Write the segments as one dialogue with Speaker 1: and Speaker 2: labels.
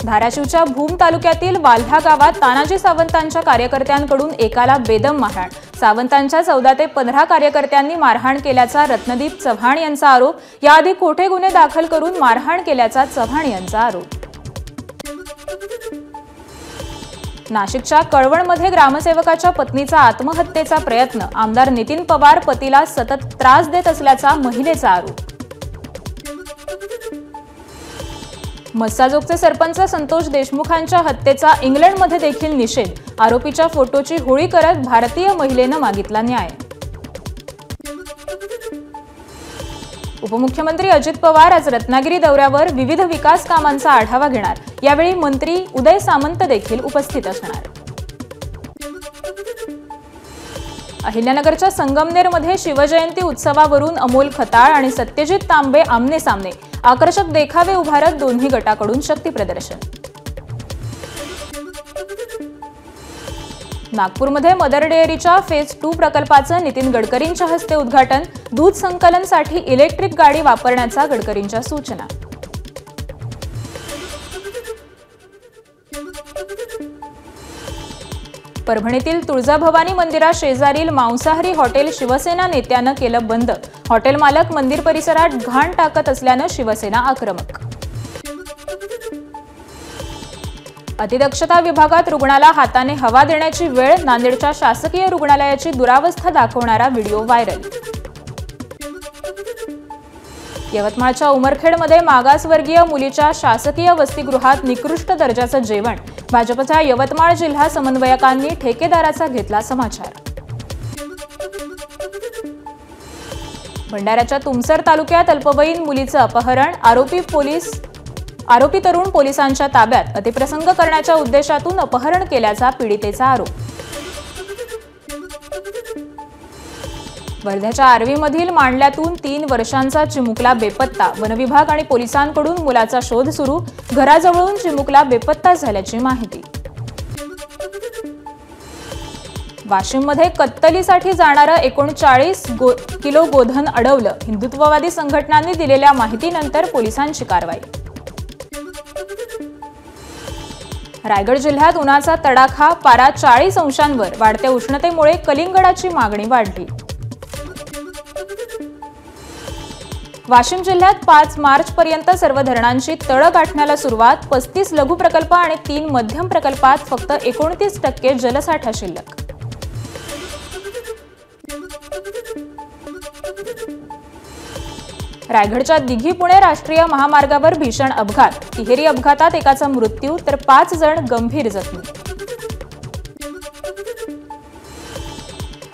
Speaker 1: धाराशिवच्या भूम तालुक्यातील वाल्हा गावात तानाजी सावंतांच्या कार्यकर्त्यांकडून एकाला बेदम मारहाण। सावंतांच्या 14 ते 15 कार्यकर्त्यांनी मारहाण केल्याचा रत्नदीप चव्हाण यांचा आरोप। याआधी खोटे गुन्हे दाखल करून मारहाण केल्याचा चव्हाण यांचा आरोप। नाशिकच्या कळवणमध्ये ग्रामसेवकाच्या पत्नीचा आत्महत्येचा प्रयत्न। आमदार नितीन पवार पतीला सतत त्रास देत असल्याचा महिलेचा आरोप। मस्साजोगचे सरपंच संतोष देशमुखांच्या हत्येचा इंग्लंडमध्ये देखील निषेध। आरोपीच्या फोटोची होळी करत भारतीय महिलेनं मागितला न्याय। उपमुख्यमंत्री अजित पवार आज रत्नागिरी दौऱ्यावर विविध विकास कामांचा आढावा घेणार। यावेळी मंत्री उदय सामंत देखील उपस्थित असणार। अहिल्यानगरच्या संगमनेरमध्ये शिवजयंती उत्सवावरून अमोल खताळ आणि सत्यजित तांबे आमने सामने। आकर्षक देखावे उभारत दोन्ही गटाकडून शक्ती प्रदर्शन। नागपूरमध्ये मदर डेअरीच्या फेज 2 प्रकल्पाचं नितीन गडकरींच्या हस्ते उद्घाटन। दूध संकलनासाठी इलेक्ट्रिक गाडी वापरण्याचा गडकरींच्या सूचना। परभणीतील तुळजाभवानी मंदिराशेजारील मांसाहारी हॉटेल शिवसेना नेत्यानं केलं बंद। हॉटेल मालक मंदिर परिसरात घाण टाकत असल्यानं शिवसेना आक्रमक। अतिदक्षता विभागात रुग्णाला हाताने हवा देण्याची वेळ। नांदेडच्या शासकीय रुग्णालयाची दुरावस्था दाखवणारा व्हिडिओ व्हायरल। यवतमाळच्या उमरखेडमध्ये मागासवर्गीय मुलीच्या शासकीय वसतिगृहात निकृष्ट दर्जाचं जेवण। भाजपच्या यवतमाळ जिल्हा समन्वयकांनी ठेकेदाराचा घेतला समाचार। भंडाऱ्याच्या तुमसर तालुक्यात अल्पवयीन मुलीचं अपहरण। आरोपी तरुण पोलिसांच्या ताब्यात। अतिप्रसंग करण्याच्या उद्देशातून अपहरण केल्याचा पीडितेचा आरोप। वर्ध्याच्या आर्वीमधील मांडल्यातून 3 वर्षांचा चिमुकला बेपत्ता। वनविभाग आणि पोलिसांकडून मुलाचा शोध सुरू। घराजवळून चिमुकला बेपत्ता झाल्याची माहिती। वाशिममध्ये कत्तलीसाठी जाणारं 39 किलो गोधन अडवलं। हिंदुत्ववादी संघटनांनी दिलेल्या माहितीनंतर पोलिसांची कारवाई। रायगड जिल्ह्यात उन्हाचा तडाखा। पारा 40 अंशांवर। वाढत्या उष्णतेमुळे कलिंगडाची मागणी वाढली। वाशिम जिल्ह्यात 5 मार्चपर्यंत सर्व धरणांची तळ गाठण्याला सुरुवात। 35 लघु प्रकल्प आणि 3 मध्यम प्रकल्पात फक्त 29% जलसाठा शिल्लक। रायगडच्या दिघी पुणे राष्ट्रीय महामार्गावर भीषण अपघात। तिहेरी अपघातात एकाचा मृत्यू तर 5 जण गंभीर जखमी।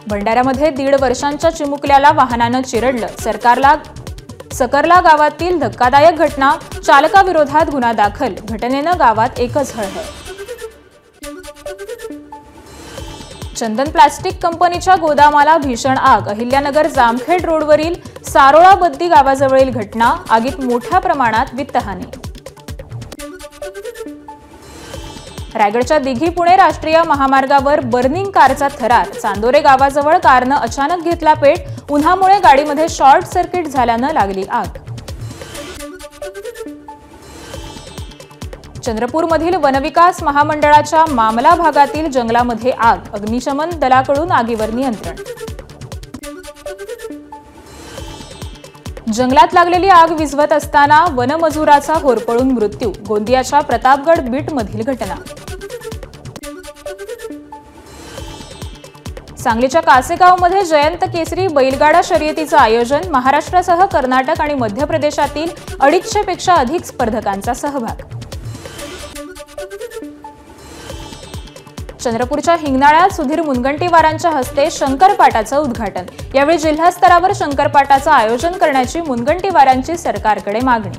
Speaker 1: भंडाऱ्यामध्ये 1.5 वर्षांच्या चिमुकल्याला वाहनानं चिरडलं। सकरला गावातील धक्कादायक घटना। चालकाविरोधात गुन्हा दाखल। घटनेनं गावात एकच हळहळ। चंदन प्लास्टिक कंपनीच्या गोदामाला भीषण आग। अहिल्यानगर जामखेड रोडवरील सारोळा बद्दी गावाजवळील घटना। आगीत मोठ्या प्रमाणात वित्तहानी। रायगडच्या दिघी पुणे राष्ट्रीय महामार्गावर बर्निंग कारचा थरार। चांदोरे गावाजवळ कारनं अचानक घेतला पेट। उन्हामुळे गाडीमध्ये शॉर्ट सर्किट झाल्यानं लागली आग। चंद्रपूरमधील वनविकास महामंडळाच्या मामला भागातील जंगलामध्ये आग। अग्निशमन दलाकडून आगीवर नियंत्रण। जंगलात लागलेली आग विझवत असताना वनमजुराचा होरपळून मृत्यू। गोंदियाच्या प्रतापगड बीटमधील घटना। सांगलीच्या कासेगावमध्ये जयंत केसरी बैलगाडा शर्यतीचं आयोजन। महाराष्ट्रासह कर्नाटक आणि मध्य प्रदेशातील 250 पेक्षा अधिक स्पर्धकांचा सहभाग। चंद्रपूरच्या हिंगणाळ्यात सुधीर मुनगंटीवारांच्या हस्ते शंकरपाटाचं उद्घाटन। यावेळी जिल्हा स्तरावर शंकरपाटाचं आयोजन करण्याची मुनगंटीवारांची सरकारकडे मागणी।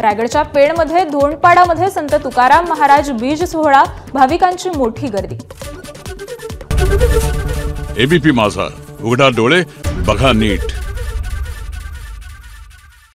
Speaker 1: रायगडच्या पेणमध्ये धोंडपाडामध्ये संत तुकाराम महाराज बीज सोहळा। भाविकांची मोठी गर्दी।
Speaker 2: एबीपी माझा, उघडा डोळे बघा नीट।